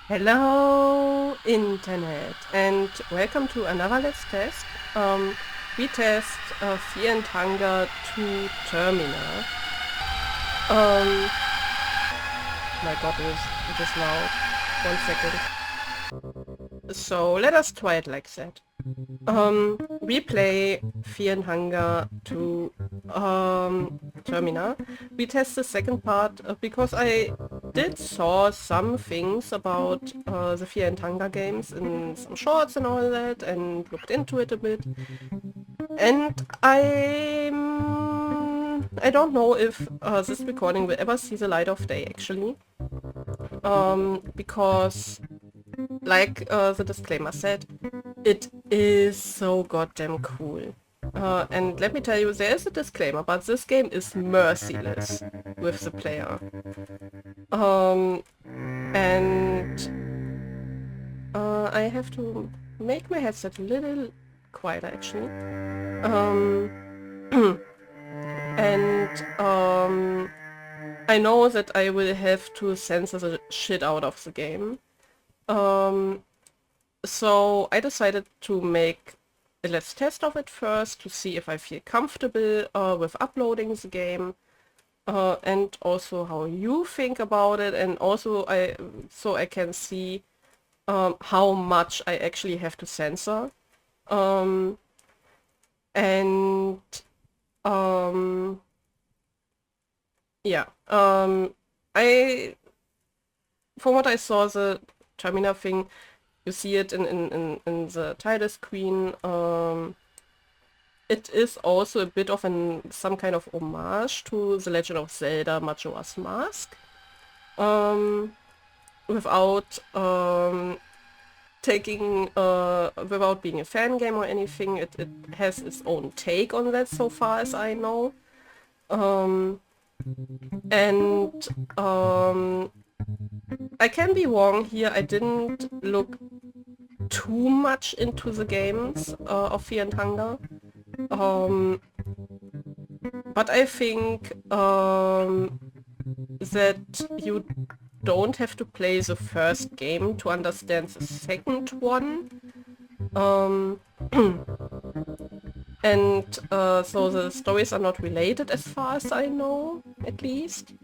Hello, Internet, and welcome to another Let's Test. We test Fear and Hunger to Termina. My god, it is loud. 1 second. So, let us try it like that. We play Fear and Hunger to Termina. We test the second part because I did saw some things about the Fear and Hunger games in some shorts and all that, and looked into it a bit. And I don't know if this recording will ever see the light of day actually, because like the disclaimer said, it is so goddamn cool. And let me tell you, there is a disclaimer, but this game is merciless with the player. And I have to make my headset a little quieter actually. And I know that I will have to censor the shit out of the game. So I decided to make a let's test of it first to see if I feel comfortable with uploading the game, and also how you think about it, and also so I can see how much I actually have to censor. And yeah, I from what I saw, the Termina thing, you see it in the title screen. It is also a bit of some kind of homage to The Legend of Zelda Majora's Mask. Without without being a fan game or anything, it has its own take on that so far as I know. And I can be wrong here, I didn't look too much into the games of Fear and Hunger. But I think that you don't have to play the first game to understand the second one. And so the stories are not related as far as I know, at least.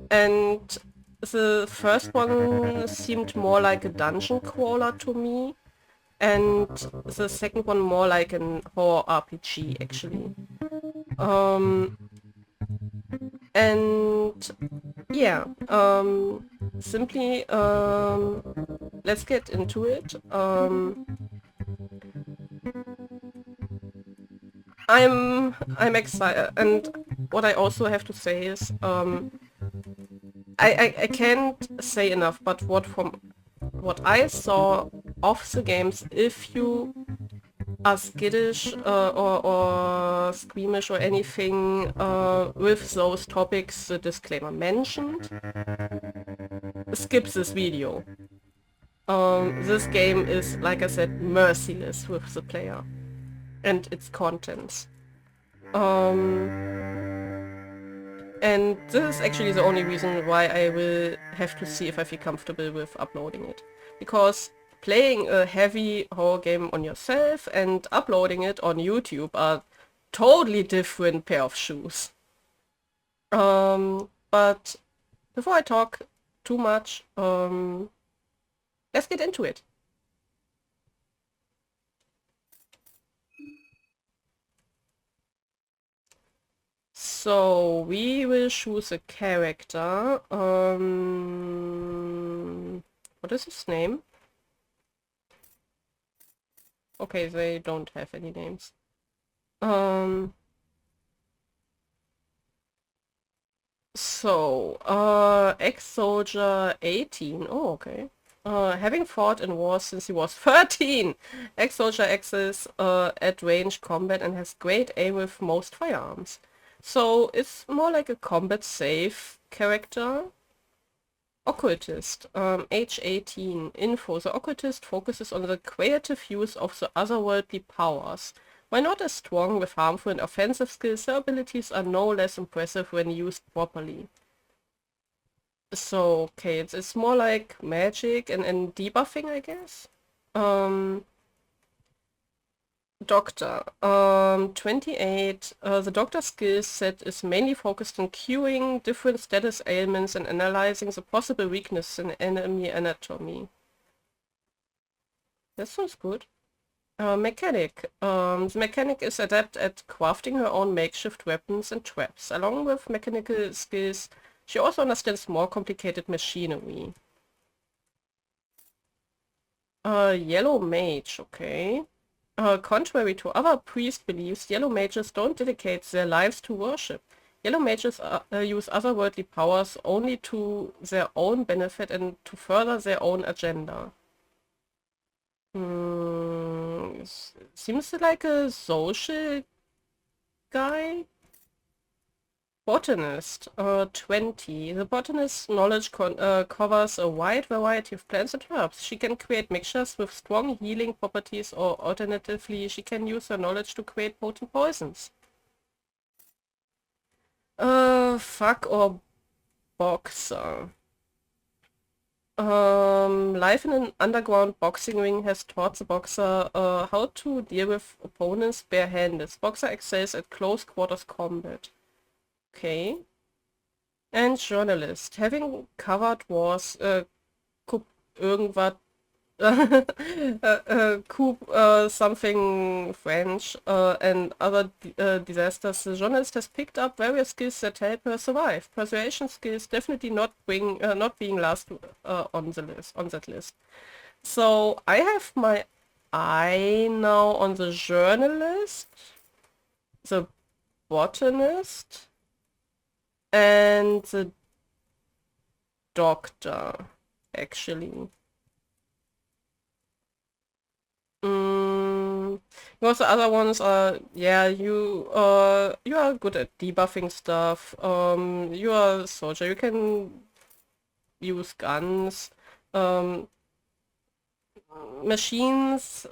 And the first one seemed more like a dungeon crawler to me, and the second one more like an horror RPG actually. And yeah, simply let's get into it. I'm excited, and what I also have to say is I can't say enough, but from what I saw of the games, if you are skittish or squeamish or anything with those topics the disclaimer mentioned, skip this video. This game is, like I said, merciless with the player and its contents. And this is actually the only reason why I will have to see if I feel comfortable with uploading it. Because playing a heavy horror game on yourself and uploading it on YouTube are totally different pair of shoes. But before I talk too much, let's get into it. So we will choose a character. What is his name? Okay, they don't have any names. So, ex-soldier 18. Oh, okay. Having fought in wars since he was 13. Ex-soldier excels at range combat and has great aim with most firearms. So, it's more like a combat safe character. Occultist, age 18. Info. The occultist focuses on the creative use of the otherworldly powers. While not as strong with harmful and offensive skills, their abilities are no less impressive when used properly. So, okay, it's more like magic and debuffing, I guess. Um, Doctor. 28. The Doctor skill set is mainly focused on curing different status ailments and analyzing the possible weakness in enemy anatomy. That sounds good. Mechanic. The mechanic is adept at crafting her own makeshift weapons and traps. Along with mechanical skills, she also understands more complicated machinery. Yellow mage, okay. Contrary to other priest beliefs, yellow mages don't dedicate their lives to worship. Yellow mages use otherworldly powers only to their own benefit and to further their own agenda. Seems like a social guy. Botanist, 20. The botanist's knowledge covers a wide variety of plants and herbs. She can create mixtures with strong healing properties, or alternatively, she can use her knowledge to create potent poisons. Fuck or boxer. Life in an underground boxing ring has taught the boxer how to deal with opponents barehanded. Boxer excels at close quarters combat. Okay. And journalist. Having covered wars, guckt irgendwas, coup something French, and other disasters, the journalist has picked up various skills that help her survive. Persuasion skills definitely not being last on that list. So I have my eye now on the journalist, the botanist, and the doctor, actually. Because the other ones are, yeah, you are good at debuffing stuff. You are a soldier. You can use guns. Um, Machines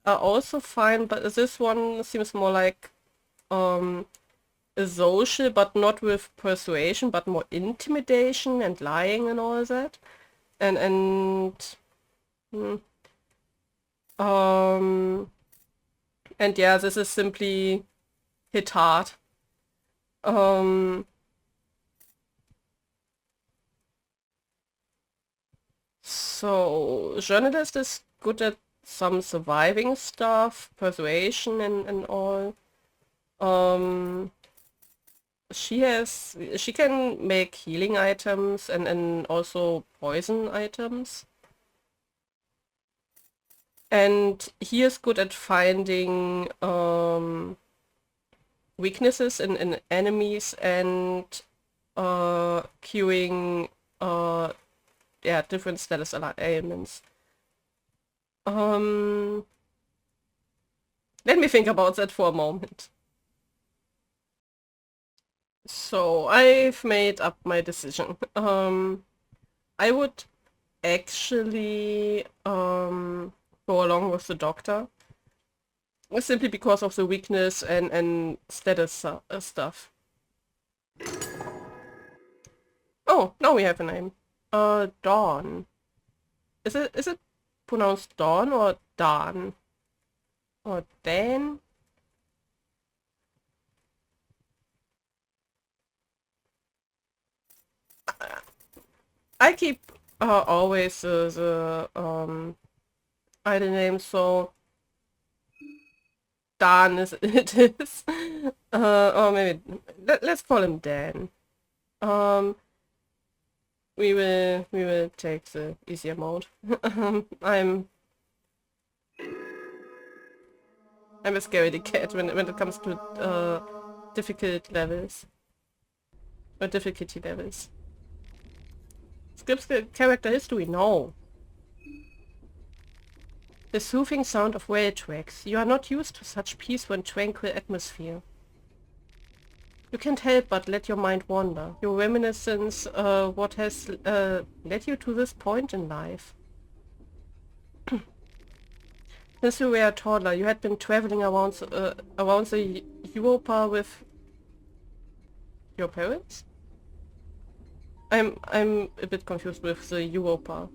are also fine, but this one seems more like a social, but not with persuasion, but more intimidation and lying and all that. And hmm, um and yeah, this is simply hit hard. Um so journalist is good at some surviving stuff, persuasion and all. Um she can make healing items and also poison items. And he is good at finding weaknesses in enemies and queuing yeah, different status ailments. Let me think about that for a moment. So I've made up my decision. I would actually go along with the doctor. Simply because of the weakness and status stuff. Oh, now we have a name. Dawn. Is it pronounced Dawn or Dan? Or Dan? I keep always the idle name, so Dan is it is. Or maybe let's call him Dan. Um, we will take the easier mode. I'm a scaredy cat when it comes to difficult levels or difficulty levels. Skips the character history, no. The soothing sound of rail tracks. You are not used to such peaceful and tranquil atmosphere. You can't help but let your mind wander. Your reminiscence, what has led you to this point in life. Since you were a toddler, you had been traveling around the Europa with your parents? I'm a bit confused with the Europa.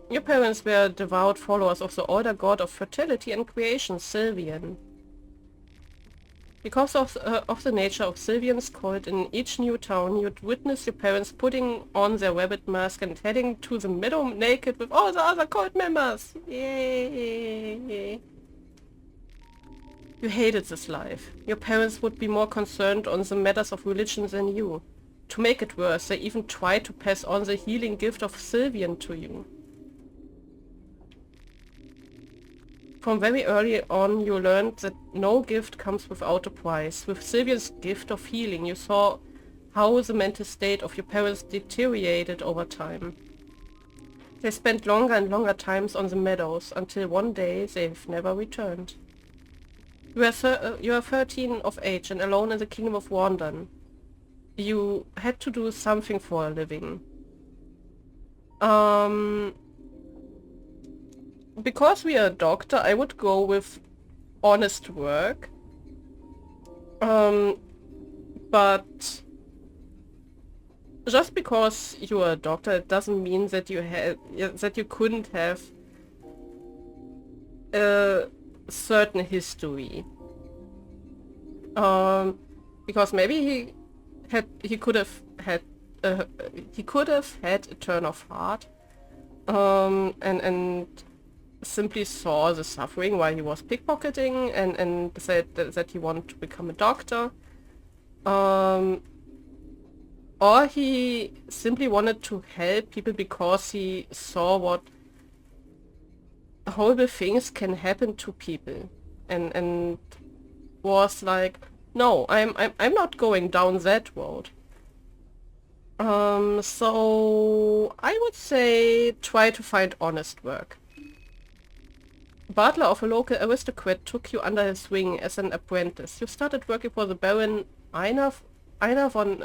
Your parents were devout followers of the older god of fertility and creation, Sylvian. Because of the nature of Sylvian's cult, in each new town you'd witness your parents putting on their rabbit mask and heading to the meadow naked with all the other cult members. Yay! You hated this life. Your parents would be more concerned on the matters of religion than you. To make it worse, they even tried to pass on the healing gift of Sylvian to you. From very early on you learned that no gift comes without a price. With Sylvian's gift of healing you saw how the mental state of your parents deteriorated over time. They spent longer and longer times on the meadows, until one day they've never returned. You are 13 of age and alone in the kingdom of Wandon. You had to do something for a living. Because we are a doctor, I would go with honest work. But just because you are a doctor, it doesn't mean that you couldn't have a certain history. Because maybe he could have had a turn of heart, and simply saw the suffering while he was pickpocketing and said that he wanted to become a doctor. Or he simply wanted to help people because he saw what horrible things can happen to people, and was like, no, I'm not going down that road. So I would say try to find honest work. Butler of a local aristocrat took you under his wing as an apprentice. You started working for the Baron Einer von...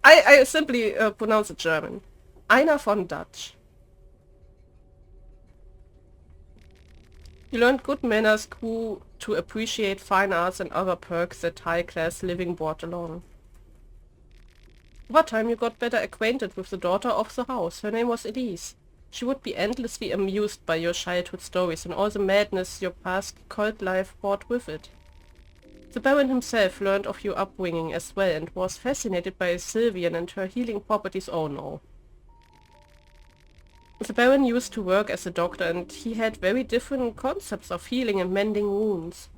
I simply pronounce it German. Einer von Dutch. You learned good manners, grew to appreciate fine arts and other perks that high-class living brought along. Over time you got better acquainted with the daughter of the house. Her name was Elise. She would be endlessly amused by your childhood stories and all the madness your past cult life brought with it. The Baron himself learned of your upbringing as well and was fascinated by Sylvian and her healing properties. Oh no. The Baron used to work as a doctor and he had very different concepts of healing and mending wounds.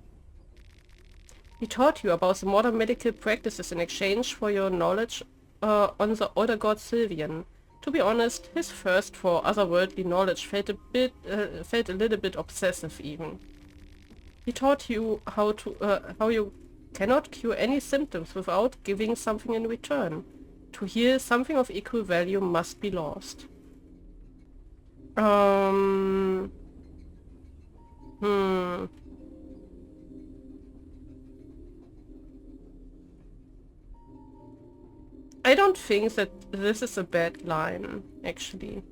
He taught you about the modern medical practices in exchange for your knowledge on the older god Sylvian. To be honest, his thirst for otherworldly knowledge felt a little bit obsessive even. He taught you how you cannot cure any symptoms without giving something in return. To heal, something of equal value must be lost. I don't think that this is a bad line, actually.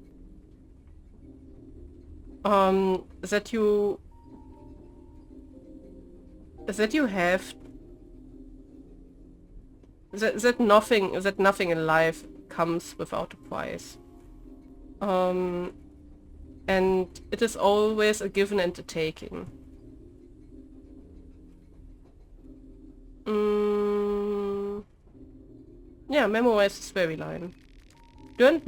That you have that nothing in life comes without a price. And it is always a given and a taking. Yeah, memorize this very line. Learn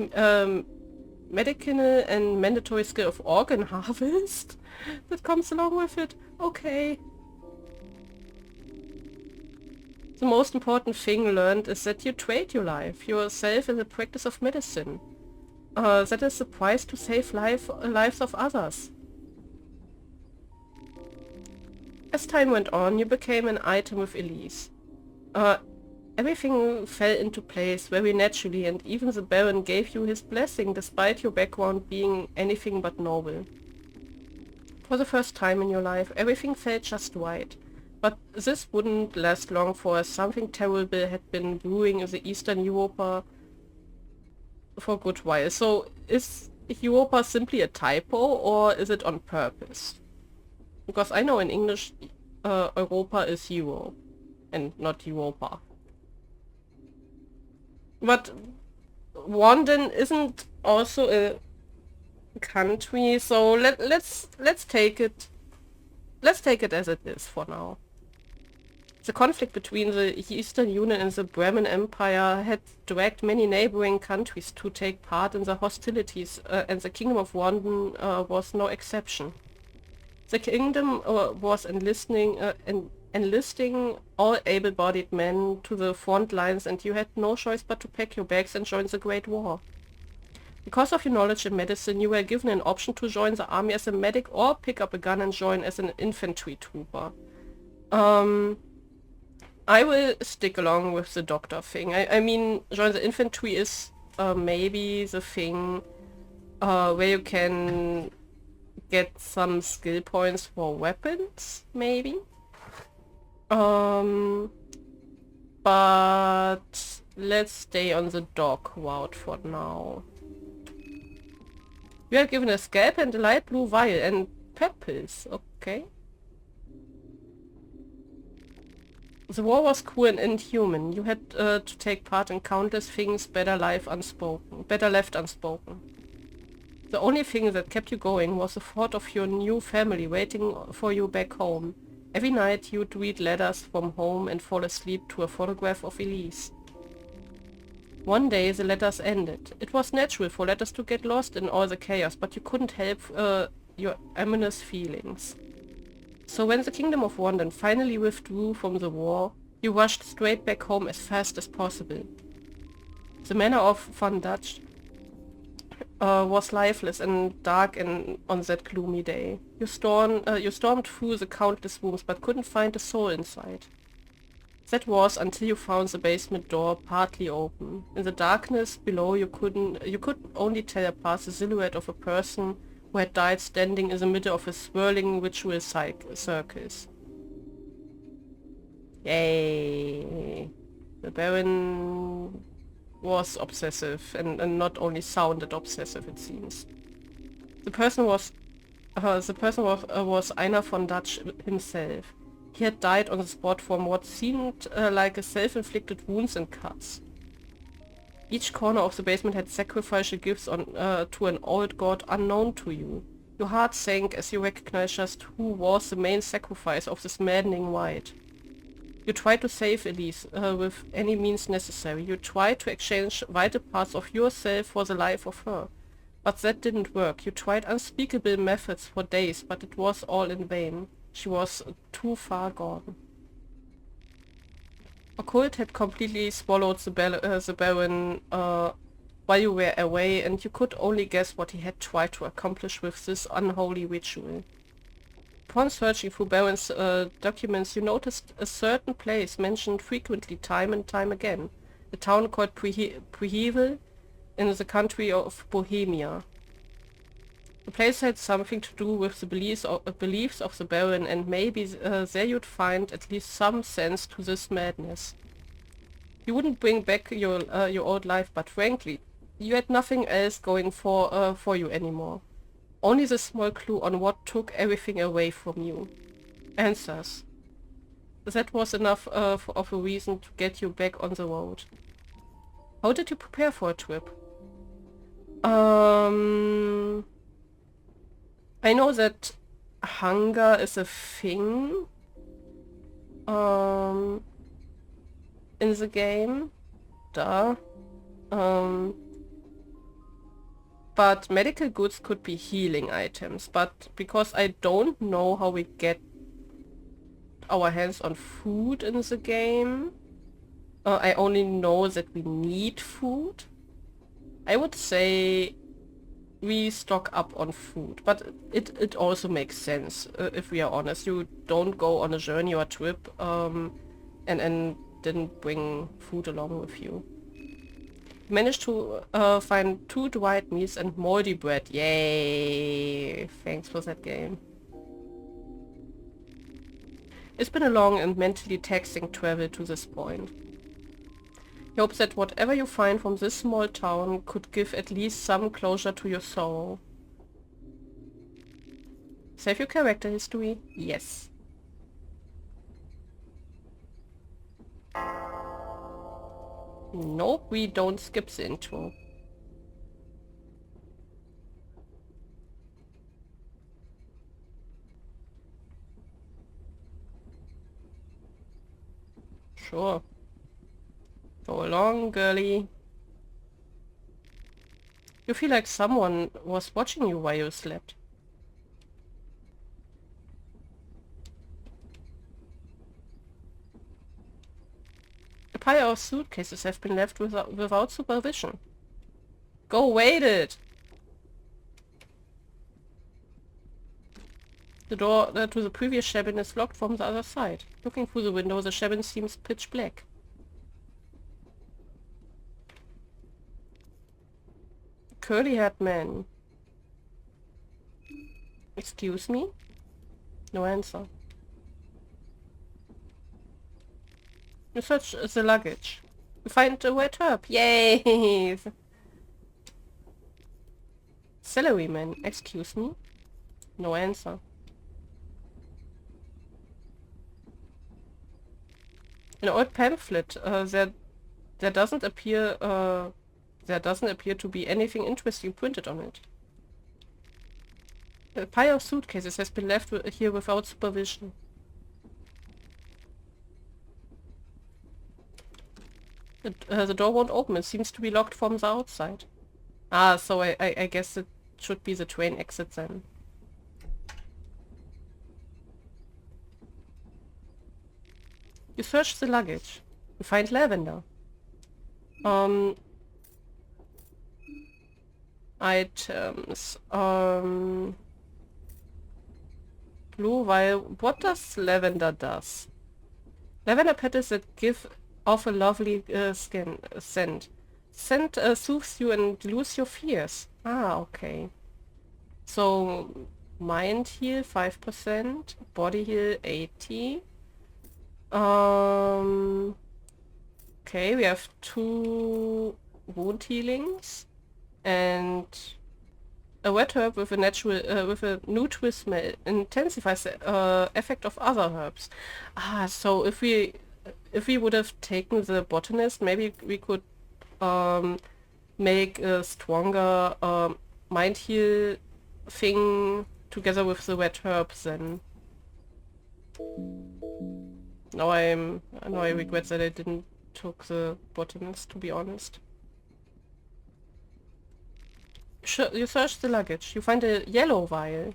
medical and mandatory skill of organ harvest that comes along with it. Okay. The most important thing learned is that you trade your life, yourself in the practice of medicine. That is the price to save lives of others. As time went on, you became an item with Elise. Everything fell into place very naturally, and even the Baron gave you his blessing despite your background being anything but noble. For the first time in your life, everything felt just right. But this wouldn't last long, for something terrible had been brewing in the Eastern Europa for a good while. So is Europa simply a typo, or is it on purpose? Because I know in English Europa is Europe. and not Europa. But London isn't also a country, so let's take it. Let's take it as it is for now. The conflict between the Eastern Union and the Brahmin Empire had dragged many neighboring countries to take part in the hostilities, and the Kingdom of London was no exception. The kingdom was enlisting all able-bodied men to the front lines, and you had no choice but to pack your bags and join the Great War. Because of your knowledge in medicine, you were given an option to join the army as a medic or pick up a gun and join as an infantry trooper. I will stick along with the doctor thing. I mean, join the infantry is maybe the thing where you can get some skill points for weapons, maybe. But let's stay on the dog route for now. You are given a scalp and a light blue vial and pep pills, okay. The war was cruel and inhuman. You had to take part in countless things better left unspoken. The only thing that kept you going was the thought of your new family waiting for you back home. Every night you'd read letters from home and fall asleep to a photograph of Elise. One day the letters ended. It was natural for letters to get lost in all the chaos, but you couldn't help your ominous feelings. So when the Kingdom of London finally withdrew from the war, you rushed straight back home as fast as possible. The manor of Van Dutch was lifeless and dark on that gloomy day. You stormed through the countless rooms but couldn't find a soul inside. That was until you found the basement door partly open. In the darkness below you could only tell apart the silhouette of a person who had died standing in the middle of a swirling ritual circles. Yay! The Baron was obsessive, and not only sounded obsessive, it seems. The person was Einar von Dutch himself. He had died on the spot from what seemed like a self-inflicted wounds and cuts. Each corner of the basement had sacrificial gifts to an old god unknown to you. Your heart sank as you recognized just who was the main sacrifice of this maddening rite. You tried to save Elise with any means necessary. You tried to exchange vital parts of yourself for the life of her. But that didn't work. You tried unspeakable methods for days, but it was all in vain. She was too far gone. Occult had completely swallowed the Baron while you were away, and you could only guess what he had tried to accomplish with this unholy ritual. Upon searching through Baron's documents, you noticed a certain place mentioned frequently time and time again, a town called Prehevel in the country of Bohemia. The place had something to do with the beliefs of the Baron, and maybe there you'd find at least some sense to this madness. You wouldn't bring back your old life, but frankly, you had nothing else going for you anymore. Only the small clue on what took everything away from you. Answers. That was enough of a reason to get you back on the road. How did you prepare for a trip? I know that hunger is a thing in the game. Duh. But medical goods could be healing items, but because I don't know how we get our hands on food in the game, I only know that we need food. I would say we stock up on food, but it also makes sense, if we are honest. You don't go on a journey or a trip and didn't bring food along with you. Managed to find 2 dried meats and moldy bread. Yay! Thanks for that game. It's been a long and mentally taxing travel to this point. He hopes that whatever you find from this small town could give at least some closure to your sorrow. Save your character history? Yes. Nope, we don't skip the intro. Sure. Go along, girly. You feel like someone was watching you while you slept. A pile of suitcases have been left without supervision. Go wait it! The door to the previous cabin is locked from the other side. Looking through the window, the cabin seems pitch black. Curly-haired man. Excuse me? No answer. You search the luggage. You find a wet herb. Yay! Salaryman. Excuse me? No answer. An old pamphlet. There doesn't appear to be anything interesting printed on it. A pile of suitcases has been left here without supervision. The door won't open. It seems to be locked from the outside. Ah, so I guess it should be the train exit then. You search the luggage. You find lavender. Items. Blue vial. What does lavender does? Lavender petals that give off a lovely scent. Scent soothes you and dilutes your fears. Ah, okay. So, mind heal 5%, body heal 80. Okay, we have 2 wound healings and a wet herb with a neutral smell intensifies the effect of other herbs. Ah, so if we would have taken the botanist, maybe we could make a stronger mind heal thing together with the wet herbs then. Now I regret that I didn't took the botanist, to be honest. You search the luggage. You find a yellow vial.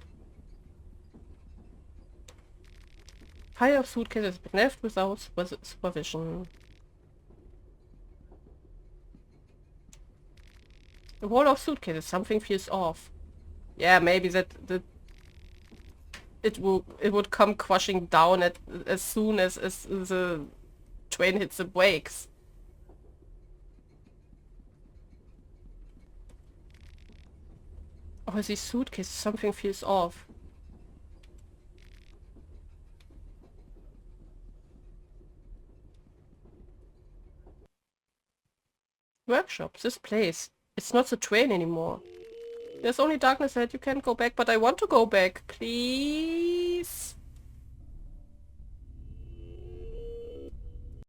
Pile of suitcases been left without supervision. A wall of suitcases. Something feels off. Yeah, maybe it would come crushing down as soon as the train hits the brakes. Oh, these suitcases. Something feels off. Workshop. This place. It's not the train anymore. There's only darkness ahead. You can't go back, but I want to go back. Please.